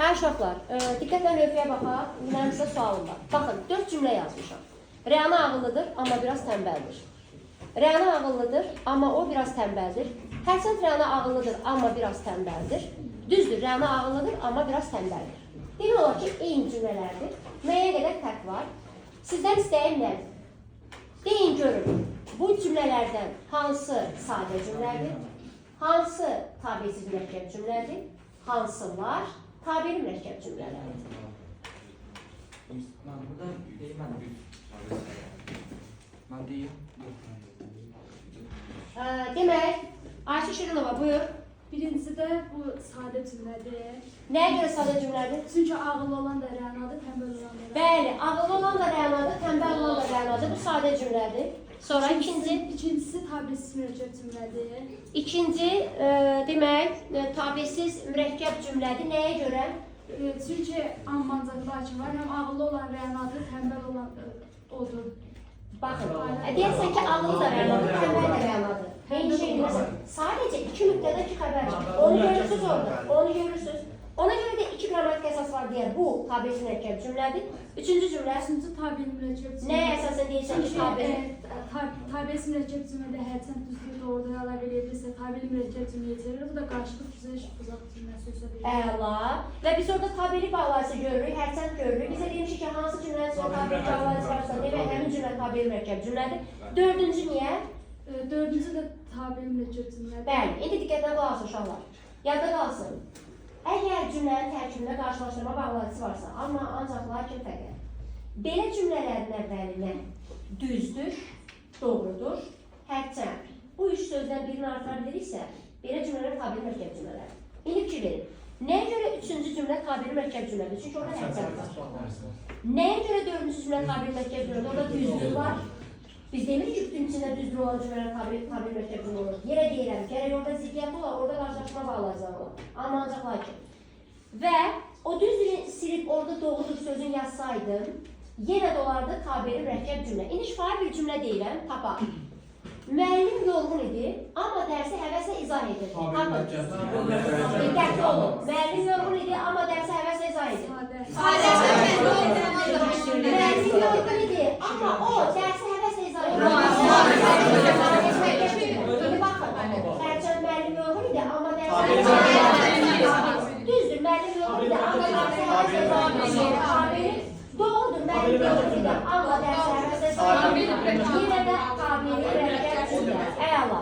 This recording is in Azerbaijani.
Hə uşaqlar, diqqətlə lövhəyə baxaq. Mənim sizə sualım var. Baxın, 4 cümlə yazmışam. Rəna ağıllıdır, amma biraz tənbəldir. Rəna ağıllıdır, amma o biraz tənbəldir. Hərçənd Rəna ağıllıdır, amma biraz tənbəldir. Düzdür, Rəna ağıllıdır, amma biraz tənbəldir. Demək olar ki, eyni cümlələrdir. Müəyyən qədər fərq var. Sizdən istəyim nədir? Deyin görün, bu cümlələrdən hansı sadə cümlədir, hansı tabesiz mürəkkəb cümlədir, hansılar tabeli mürəkkəb cümlələrdir. Demək, Ayşə Şirinova buyur. Birincisi də bu sadə cümlədir. Nəyə görə sadə cümlədir? Çünki ağıllı olan da Rənadır, tənbəl olan da Rənadır. Bəli, ağıllı olan da Rənadır, tənbəl olan da Rənadır. Bu sadə cümlədir. Sonra İkincisi tabesiz mürəkkəb cümlədir. İkinci, demək, tabesiz mürəkkəb cümlədir. Nəyə görə? Çünki ammancaq lakin var, həm ağıllı olan Rənadır, tənbəl olan odur. Baxın, deyərsən ki, ağıllı da Rənadır, tənbəl də Rənadır. Eyni şey deyirsən. Sadəcə iki nöqtədə iki xəbər çıxır. Onu görürsünüz orada, onu görürsünüz. Ona görə də iki qrammatik əsas var deyər. Bu tabesiz mürəkkəb cümlədir. Üçüncü cümlə. Üçüncü tabeli mürəkkəb cümlədir. Nəyə əsasən deyirsən ki, tabeli? Tabesiz mürəkkəb cümlədə hərçənd düzgün doğrudan əlavə edirsə, tabeli mürəkkəb cümləyə çevirir. Bu da qarşılıq düzəş uzaq cümləsi hesab edilir. Əla. Və biz orada tabeli bağlayıcı görürük, hərçənd görürük. Bizə demişik ki, hansı cümlənin sonra tabeli bağlayıcı varsa, demək həmin cümlə tabeli mürəkkəb cümlədir. Dördüncü niyə? Dördüncü də tabeli mürəkkəb cümlədir. Bəli, indi diqqətlə qulaq asın uşaqlar. Yadda qalsın. Əgər cümlənin tərkibində qarşılaşdırma bağlayıcısı varsa, amma ancaq lakin fəqət. Belə cümlələrin əvvəlinə düzdür, doğrudur, hərçənd. Bu üç sözdən birini artıra biliriksə, belə cümlələr tabeli mürəkkəb cümlələrdir. İndi fikir verin. Nəyə görə üçüncü cümlə tabeli mürəkkəb cümlədir? Çünki orada hərçənd var. Nəyə görə dördüncü cümlə tabeli mürəkkəb cümlədir? Orada düzdür var. Biz demirik ki, bütün içində düzdür olan cümlələr tabeli mürəkkəb cümlə olur. Yerə deyirəm, gərək orada ziddiyyət olar, orada qarşılaşma bağlayacaq olar. Amma ancaq lakin. Və o düzdürü silib orada doğrudur sözün yazsaydım, yenə də olardı tabeli mürəkkəb cümlə. İndi şifahi bir cümlə deyirəm, tapaq. Müəllim yorğun idi, amma dərsi həvəslə izah edirdi. Tapın. Diqqətli olun. Müəllim yorğun idi, amma dərsi həvəslə izah edirdi. Müəllim yorğun idi, amma o dərsi həvəslə izah edirdi. İndi baxın, hərçənd müəllim yorğun idi, amma dərsi düzdür, müəllim yorğun idi, amma dərsi həvəslə izah edirdi. Doğrudur, müəllim yorğun idi, amma dərsi həvəslə izah edirdi. Yenə də tabeli mürəkkəb cümlə. Əla.